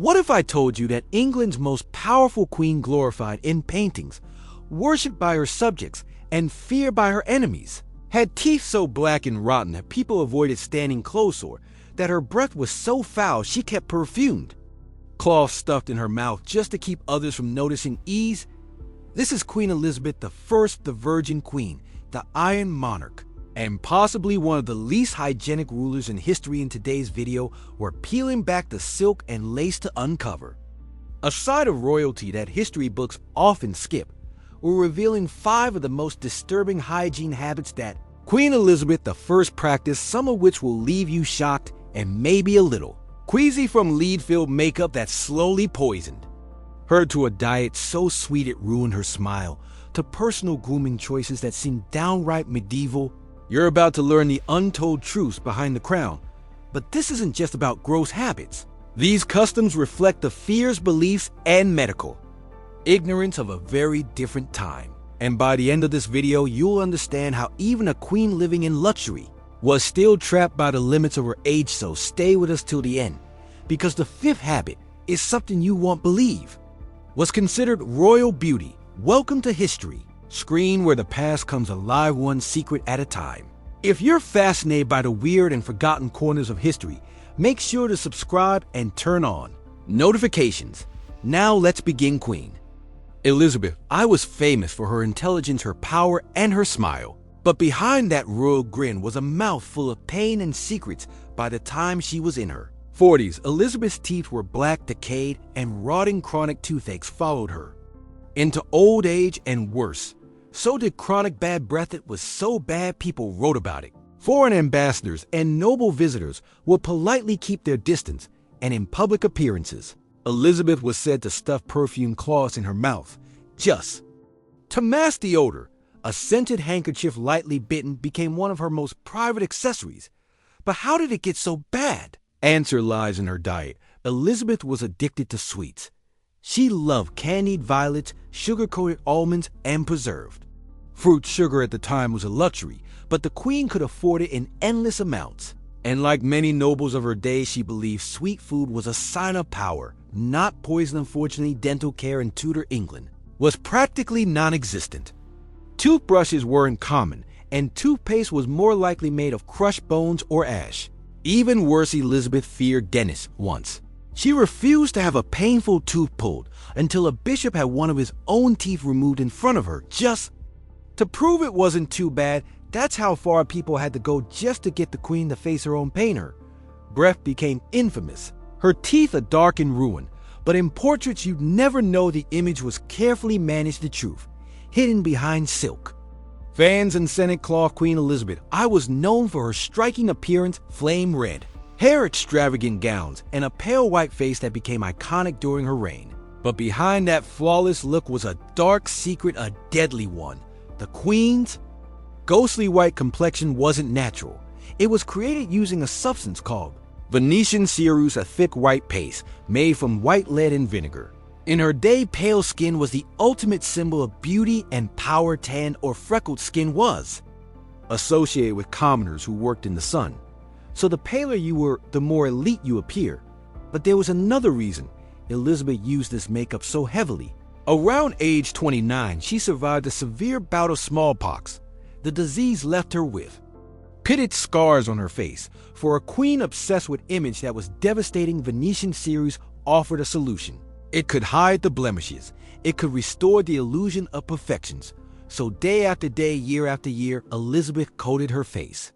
What if I told you that England's most powerful queen, glorified in paintings, worshipped by her subjects, and feared by her enemies, had teeth so black and rotten that people avoided standing close, or that her breath was so foul she kept perfumed, cloth stuffed in her mouth just to keep others from noticing ease? This is Queen Elizabeth I, the Virgin Queen, the Iron Monarch, and possibly one of the least hygienic rulers in history. In today's video, we're peeling back the silk and lace to uncover a side of royalty that history books often skip. We're revealing 5 of the most disturbing hygiene habits that Queen Elizabeth I practiced, some of which will leave you shocked and maybe a little queasy, from lead-filled makeup that slowly poisoned her to a diet so sweet it ruined her smile, to personal grooming choices that seem downright medieval. You're about to learn the untold truths behind the crown. But this isn't just about gross habits. These customs reflect the fears, beliefs, and medical ignorance of a very different time. And by the end of this video, you'll understand how even a queen living in luxury was still trapped by the limits of her age. So stay with us till the end, because the 5th habit is something you won't believe was considered royal beauty. Welcome to history, screen where the past comes alive one secret at a time. If you're fascinated by the weird and forgotten corners of history, make sure to subscribe and turn on notifications. Now let's begin. Queen Elizabeth I was famous for her intelligence, her power, and her smile. But behind that royal grin was a mouth full of pain and secrets. By the time she was in her 40s, Elizabeth's teeth were black, decayed, and rotting. Chronic toothaches followed her into old age, and worse, so did chronic bad breath. It was so bad people wrote about it. Foreign ambassadors and noble visitors would politely keep their distance, and in public appearances, Elizabeth was said to stuff perfume cloths in her mouth just to mask the odor. A scented handkerchief lightly bitten became one of her most private accessories. But how did it get so bad? Answer lies in her diet. Elizabeth was addicted to sweets. She loved candied violets, sugar-coated almonds, and preserved fruit. Sugar at the time was a luxury, but the queen could afford it in endless amounts. And like many nobles of her day, she believed sweet food was a sign of power, not poison. Unfortunately, dental care in Tudor England was practically non-existent. Toothbrushes weren't common, and toothpaste was more likely made of crushed bones or ash. Even worse, Elizabeth feared dentists once. She refused to have a painful tooth pulled until a bishop had one of his own teeth removed in front of her, just to prove it wasn't too bad. That's how far people had to go just to get the queen to face her own pain. Her breath became infamous, her teeth a dark and ruined. But in portraits, you'd never know the image was carefully managed. The truth hidden behind silk fans and scented cloth. Queen Elizabeth I was known for her striking appearance, flame red hair, extravagant gowns, and a pale white face that became iconic during her reign. But behind that flawless look was a dark secret, a deadly one. The queen's ghostly white complexion wasn't natural. It was created using a substance called Venetian ceruse, a thick white paste made from white lead and vinegar. In her day, pale skin was the ultimate symbol of beauty and power. Tan or freckled skin was associated with commoners who worked in the sun. So the paler you were, the more elite you appear. But there was another reason Elizabeth used this makeup so heavily. Around age 29, she survived a severe bout of smallpox. The disease left her with pitted scars on her face. For a queen obsessed with image that was devastating, Venetian ceruse offered a solution. It could hide the blemishes. It could restore the illusion of perfections. So day after day, year after year, Elizabeth coated her face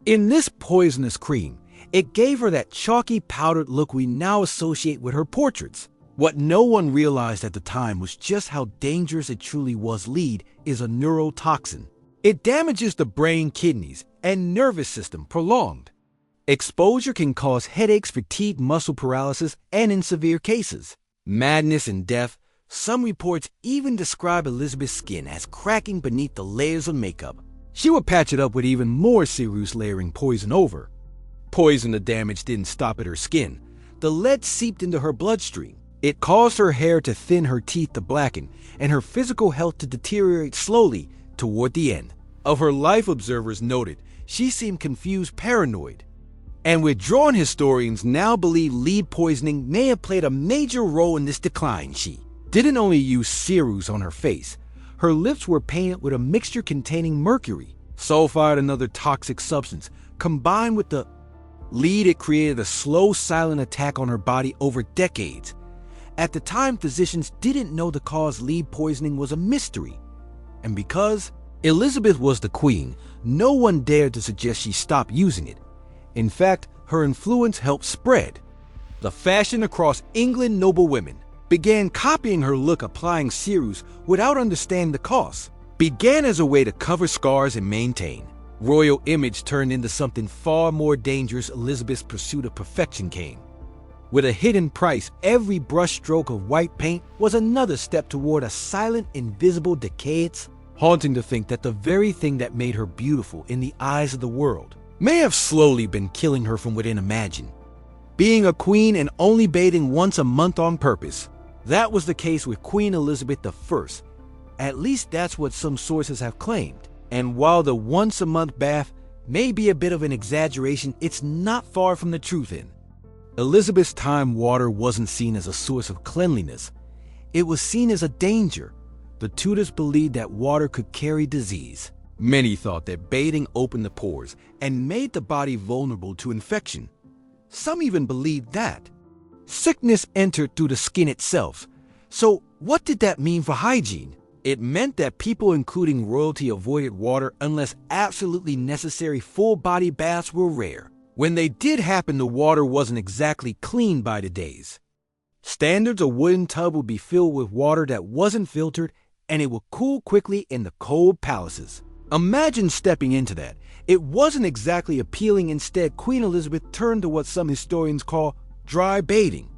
in this poisonous cream. It gave her that chalky, powdered look we now associate with her portraits. What no one realized at the time was just how dangerous it truly was. Lead is a neurotoxin. It damages the brain, kidneys, and nervous system. Prolonged exposure can cause headaches, fatigue, muscle paralysis, and in severe cases, madness and death. Some reports even describe Elizabeth's skin as cracking beneath the layers of makeup. She would patch it up with even more ceruse, layering poison over poison. The damage didn't stop at her skin. The lead seeped into her bloodstream. It caused her hair to thin, her teeth to blacken, and her physical health to deteriorate slowly. Toward the end of her life, observers noted she seemed confused, paranoid, And withdrawn historians now believe lead poisoning may have played a major role in this decline. She didn't only use serums on her face. Her lips were painted with a mixture containing mercury, sulfide, another toxic substance. Combined with the lead, it created a slow, silent attack on her body over decades. At the time, physicians didn't know the cause. Lead poisoning was a mystery. And because Elizabeth was the queen, no one dared to suggest she stop using it. In fact, her influence helped spread. The fashion across England, noble women began copying her look, applying serums without understanding the cost. Began as a way to cover scars and maintain royal image turned into something far more dangerous. Elizabeth's pursuit of perfection came with a hidden price. Every brushstroke of white paint was another step toward a silent, invisible decay. It's haunting to think that the very thing that made her beautiful in the eyes of the world may have slowly been killing her from within. Imagine being a queen and only bathing once a month on purpose. That was the case with Queen Elizabeth I. At least that's what some sources have claimed. And while the once-a-month bath may be a bit of an exaggeration, it's not far from the truth. In Elizabeth's time, water wasn't seen as a source of cleanliness. It was seen as a danger. The Tudors believed that water could carry disease. Many thought that bathing opened the pores and made the body vulnerable to infection. Some even believed that sickness entered through the skin itself. So what did that mean for hygiene? It meant that people, including royalty, avoided water unless absolutely necessary. Full-body baths were rare. When they did happen, the water wasn't exactly clean by the days. Standards: a wooden tub would be filled with water that wasn't filtered, and it would cool quickly in the cold palaces. Imagine stepping into that. It wasn't exactly appealing. Instead, Queen Elizabeth turned to what some historians call dry bathing.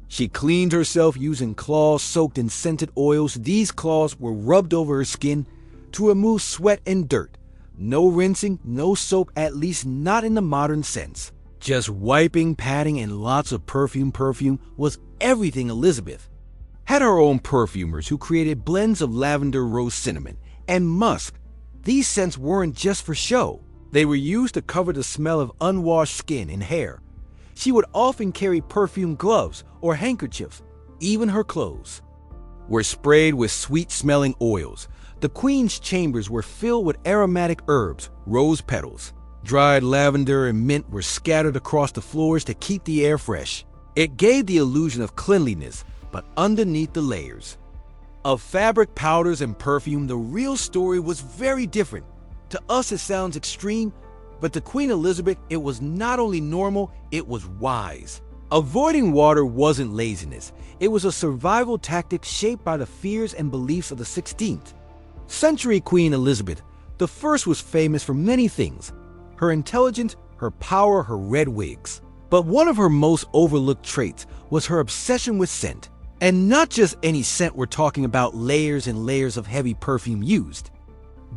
She cleaned herself using cloths soaked in scented oils. These cloths were rubbed over her skin to remove sweat and dirt. No rinsing, no soap, at least not in the modern sense. Just wiping, patting, and lots of perfume. Perfume was everything. Elizabeth had her own perfumers who created blends of lavender, rose, cinnamon, and musk. These scents weren't just for show. They were used to cover the smell of unwashed skin and hair. She would often carry perfume gloves or handkerchiefs. Even her clothes were sprayed with sweet-smelling oils. The queen's chambers were filled with aromatic herbs. Rose petals, dried lavender, and mint were scattered across the floors to keep the air fresh. It gave the illusion of cleanliness, but underneath the layers of fabric, powders, and perfume, the real story was very different. To us, it sounds extreme, but to Queen Elizabeth, it was not only normal, it was wise. Avoiding water wasn't laziness. It was a survival tactic shaped by the fears and beliefs of the 16th century. Queen Elizabeth I was famous for many things: her intelligence, her power, her red wigs. But one of her most overlooked traits was her obsession with scent. And not just any scent. We're talking about layers and layers of heavy perfume used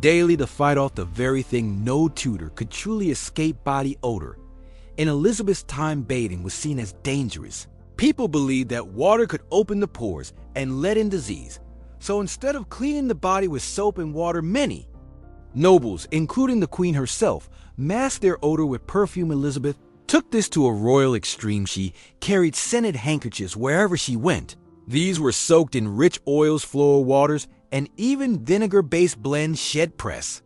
daily to fight off the very thing no Tudor could truly escape: body odor. In Elizabeth's time, bathing was seen as dangerous. People believed that water could open the pores and let in disease. So instead of cleaning the body with soap and water, many nobles, including the queen herself, masked their odor with perfume. Elizabeth took this to a royal extreme. She carried scented handkerchiefs wherever she went. These were soaked in rich oils, floral waters, and even vinegar-based blends. Shed press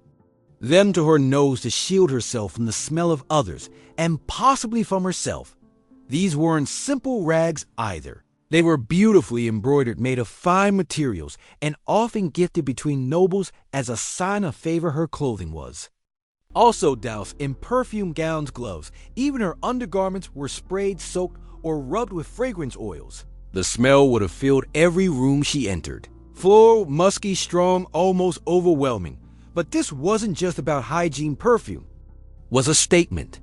them to her nose to shield herself from the smell of others and possibly from herself. These weren't simple rags either. They were beautifully embroidered, made of fine materials, and often gifted between nobles as a sign of favor. Her clothing was also doused in perfume, gowns, gloves. Even her undergarments were sprayed, soaked, or rubbed with fragrance oils. The smell would have filled every room she entered. Floral, musky, strong, almost overwhelming. But this wasn't just about hygiene. Perfume was a statement.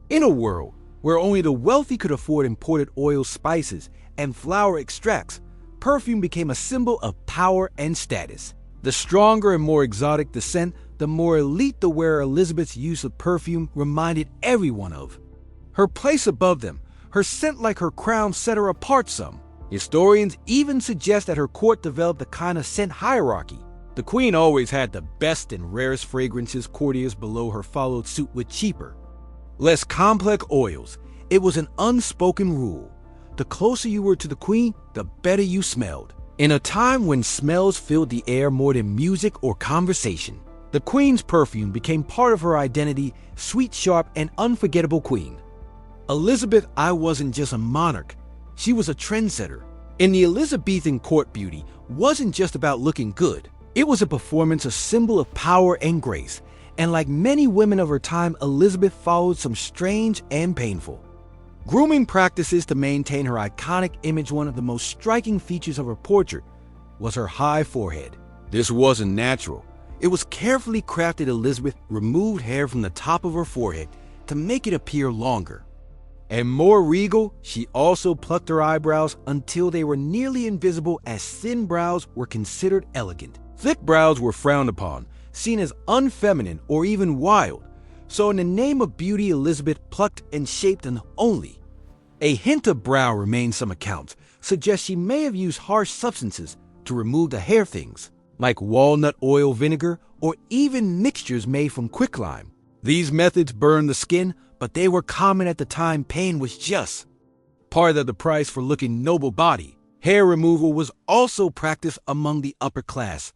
In a world where only the wealthy could afford imported oils, spices, and flower extracts, perfume became a symbol of power and status. The stronger and more exotic the scent, the more elite the wearer. Elizabeth's use of perfume reminded everyone of her place above them. Her scent, like her crown, set her apart. Some historians even suggest that her court developed a kind of scent hierarchy. The queen always had the best and rarest fragrances. Courtiers below her followed suit with cheaper, Less complex oils. It was an unspoken rule. The closer you were to the queen, the better you smelled. In a time when smells filled the air more than music or conversation, the queen's perfume became part of her identity, sweet, sharp, and unforgettable queen. Elizabeth I wasn't just a monarch, she was a trendsetter. In the Elizabethan court, beauty wasn't just about looking good. It was a performance, a symbol of power and grace. And like many women of her time, Elizabeth followed some strange and painful grooming practices to maintain her iconic image. One of the most striking features of her portrait was her high forehead. This wasn't natural. It was carefully crafted. Elizabeth removed hair from the top of her forehead to make it appear longer. And more regal, she also plucked her eyebrows until they were nearly invisible, as thin brows were considered elegant. Thick brows were frowned upon, seen as unfeminine or even wild. So in the name of beauty, Elizabeth plucked and shaped an only. A hint of brow remains. Some accounts suggest she may have used harsh substances to remove the hair, things like walnut oil, vinegar, or even mixtures made from quicklime. These methods burned the skin, but they were common at the time. Pain was just part of the price for looking noble body. Hair removal was also practiced among the upper class,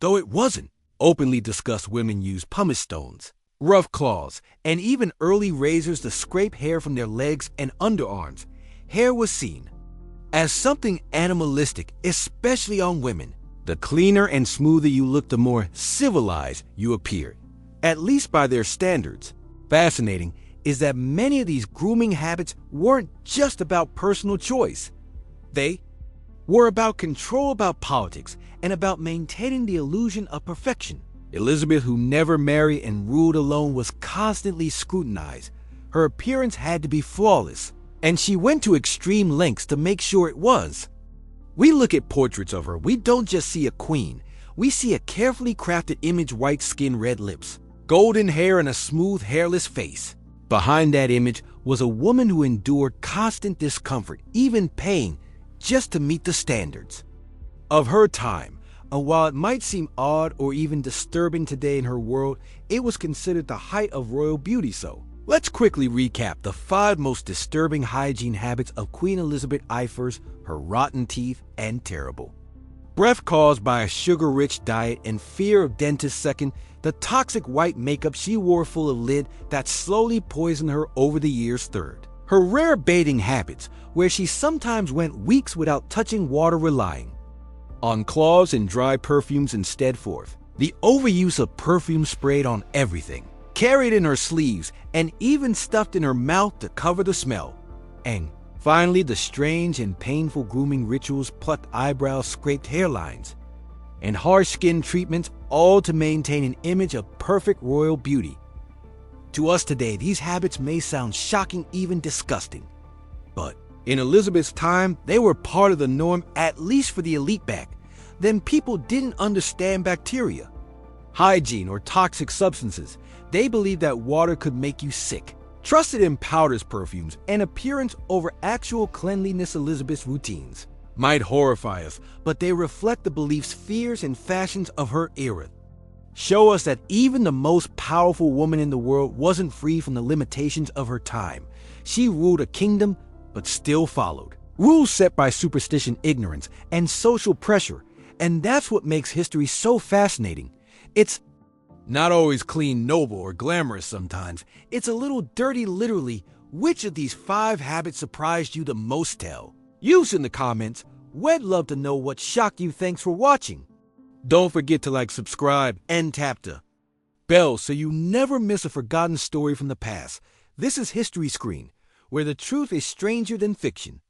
though it wasn't openly discussed. Women used pumice stones, rough claws, and even early razors to scrape hair from their legs and underarms. Hair was seen as something animalistic, especially on women. The cleaner and smoother you looked, the more civilized you appeared, at least by their standards. Fascinating is that many of these grooming habits weren't just about personal choice. They were about control, about politics, and about maintaining the illusion of perfection. Elizabeth, who never married and ruled alone, was constantly scrutinized. Her appearance had to be flawless, and she went to extreme lengths to make sure it was. We look at portraits of her, we don't just see a queen. We see a carefully crafted image: white skin, red lips, golden hair, and a smooth, hairless face. Behind that image was a woman who endured constant discomfort, even pain, just to meet the standards of her time. And while it might seem odd or even disturbing today in her world, it was considered the height of royal beauty. So, let's quickly recap the 5 most disturbing hygiene habits of Queen Elizabeth I. First, her rotten teeth and terrible breath caused by a sugar-rich diet and fear of dentists. Second, the toxic white makeup she wore full of lead that slowly poisoned her over the years. Third, her rare bathing habits, where she sometimes went weeks without touching water, relying on cloths and dry perfumes instead. Fourth, the overuse of perfume sprayed on everything, carried in her sleeves, and even stuffed in her mouth to cover the smell. And finally, the strange and painful grooming rituals: plucked eyebrows, scraped hairlines, and harsh skin treatments, all to maintain an image of perfect royal beauty. To us today, these habits may sound shocking, even disgusting. But in Elizabeth's time, they were part of the norm, at least for the elite. Back then, people didn't understand bacteria, hygiene, or toxic substances. They believed that water could make you sick, trusted in powders, perfumes, and appearance over actual cleanliness. Elizabeth's routines might horrify us, but they reflect the beliefs, fears, and fashions of her era. Show us that even the most powerful woman in the world wasn't free from the limitations of her time. She ruled a kingdom, but still followed rules set by superstition, ignorance, and social pressure. And that's what makes history so fascinating. It's not always clean, noble, or glamorous. Sometimes it's a little dirty. Literally, which of these 5 habits surprised you the most? Tell us in the comments. We'd love to know what shocked you. Thanks for watching. Don't forget to like, subscribe, and tap the bell so you never miss a forgotten story from the past. This is History Screen, where the truth is stranger than fiction.